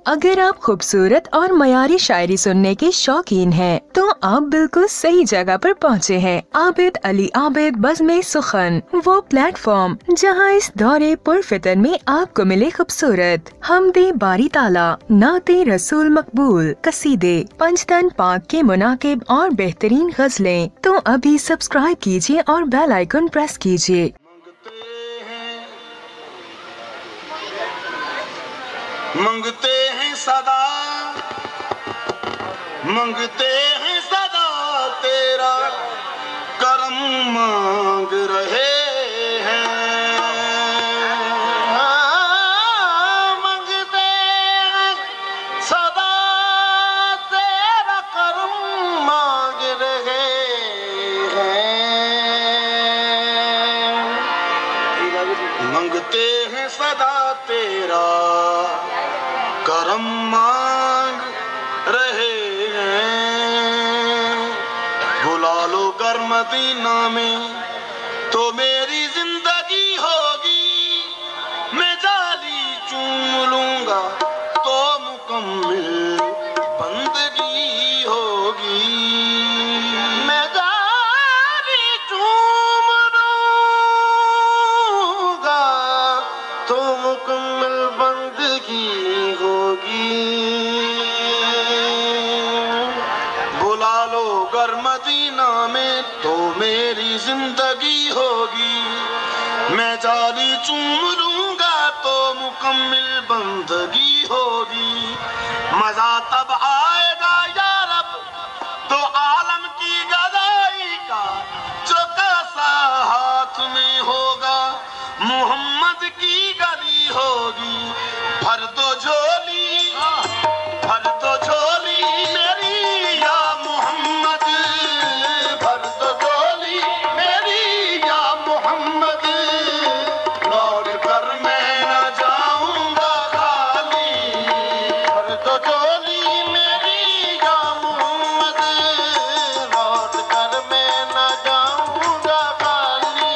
اگر آپ خوبصورت اور معیاری شاعری سننے کے شوقین ہیں تو آپ بالکل صحیح جگہ پر پہنچے ہیں۔ عابد علی عابد بزم سخن، وہ پلیٹ فارم جہاں اس دورے پرفتن میں آپ کو ملے خوبصورت حمد باری تعالیٰ، نعت رسول مقبول، قصیدے، پنجتن پاک کے مناقب اور بہترین غزلیں۔ تو ابھی سبسکرائب کیجیے اور بیل آئیکن پریس کیجیے۔ منگتے ہیں صدا، منگتے ہیں صدا تیرا، کرم مانگ رہے ہیں۔ منگتے ہیں صدا تیرا، کرم مانگ رہے ہیں۔ منگتے ہیں صدا تیرا، کرم مانگ رہے ہیں۔ بلا لو گر مدینہ میں تو میری زندگی ہوگی، میں جالی چوم لوں گا تو مکمل بندگی ہوگی۔ میں جالی چوم لوں گا تو مکمل بندگی ہوگی۔ بلا لو گر مدینہ میں تو میری زندگی ہوگی، میں جالی چوم لوں گا تو مکمل بندگی ہوگی۔ مزہ تب آئے گا یا رب تو عالم کی گدائی کا، جو کیسا ہاتھ میں ہوگا محمد کی گلی ہوگی۔ بھر دو جھولی، بھر دو جھولی میری یا محمد، بھر دو جھولی میری یا محمد، لوٹ کر میں نہ جاؤں گا خالی۔ بھر دو جھولی میری یا محمد، لوٹ کر میں نہ جاؤں گا خالی۔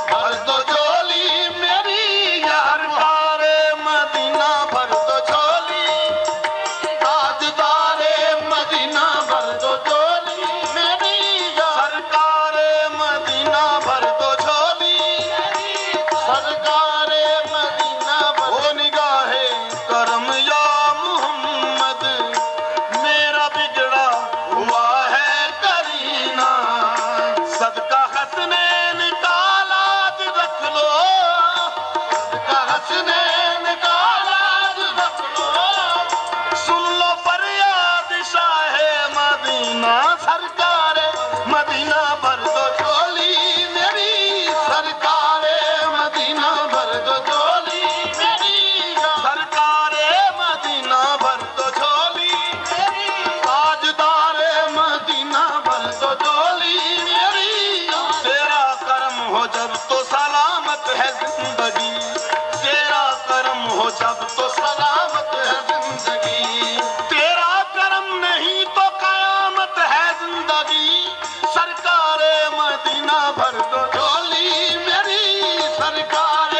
بھر دو جھولی میری یا مدینہ، بھر دو جھولی تاجدار مدینہ، بھر دو جھولی میری یا سرکار مدینہ، بھر دو جھولی سرکار مدینہ۔ وہ نگاہ کرم یا محمد، میرا بگڑا ہوا ہے کرینہ، صدقہ حسنین کا لاج رکھ لو، صدقہ حسنین کا لاج رکھ لو۔ سن لو فریاد شاہ مدینہ، سرکار مدینہ، بھر دو جھولی میری سرکار مدینہ، بھر دو جھولی میری سرکار مدینہ، بھر دو جھولی میری تاجدار مدینہ، بھر دو جھولی میری۔ تیرا کرم ہو جب تو سلامت ہے زندگی، تیرا کرم ہو جب تو سلامت ہے زندگی، تیرا کرم نہیں تو قیامت ہے زندگی۔ سرکار مدینہ، بھر دو جھولی میری سرکار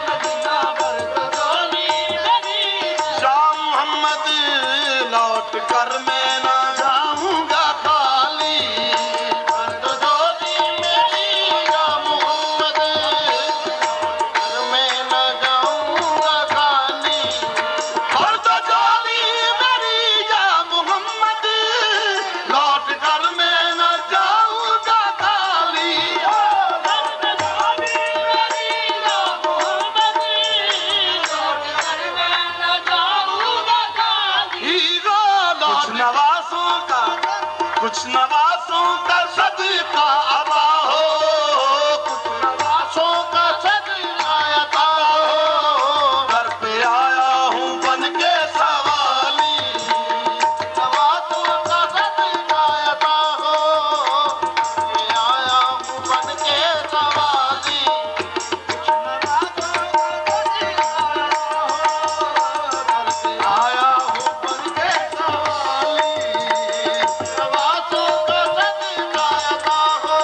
مدینہ، بھر دو جھولی میری شاہ محمد، لوٹ کر میں نہ جاؤں گا خالی۔ بھر دو جھولی میری یا محمد، میں نہ جاؤں گا خالی۔ بھر دو جھولی میری یا محمد، لوٹ کر میں نہ جاؤں گا خالی۔ بھر دو جھولی میری یا محمد، لوٹ کر میں نہ جاؤں گا خالی۔ کچھ نوازوں کا، کچھ نوازوں کا صدقہ عطا ہو، کچھ نوازوں کا صدقہ عطا ہو۔ گھر پہ آیا ہوں بن کے سوالی، نوازوں کا صدقہ عطا ہو۔ میں آیا ہوں بن کے سوالی، کچھ نوازوں کا صدقہ عطا ہو۔ گھر پہ آیا ہوں بن کے سوالی، نوازوں کا صدقہ عطا ہو۔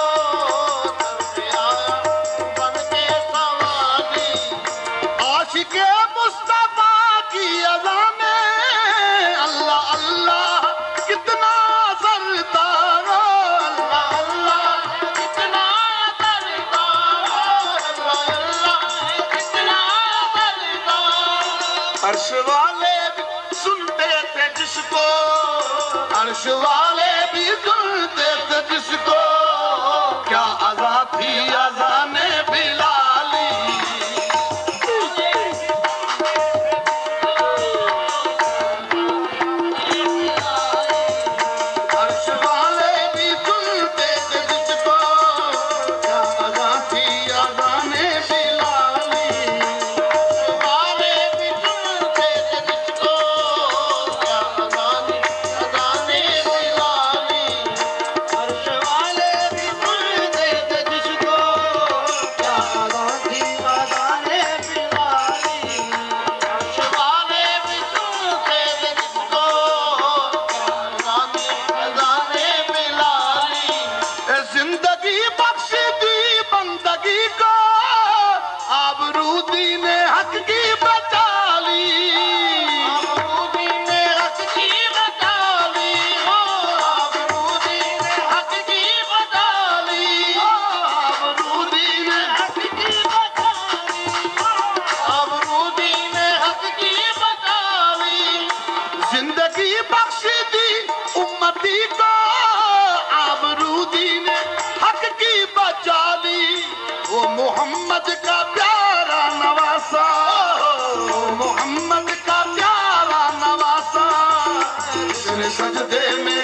والے بھی سنتے تھے جس کو، عرش والے بھی سنتے تھے جس کو، کیا اذا تھی اذان بلالی، عرش والے بھی سنتے تھے جس کو، کیا اذا تھی اذان بلالی، عرش والے بھی سنتے تھے جس کو، کیا اذان بلالی، عرش والے بھی سنتے تھے جس کو، کیا اذان تھی اذان بلالی، عرش والے بھی سنتے تھے جس کو، کیا اذان بلالی، اے زندگی بخش دی بندگی کو، آبرودی نے حق کی بچا لی، آبرودی نے حق کی بچا لی، آبرودی نے حق کی بچا لی، آبرودی نے حق کی بچا لی، آبرودی نے حق کی بچا لی، زندگی بخش دی امتی کو، آبرودی نے حق کی بچا لی، وہ محمد کا پیارا نواسا، وہ محمد کا پیارا نواسا، جس نے سجدے میں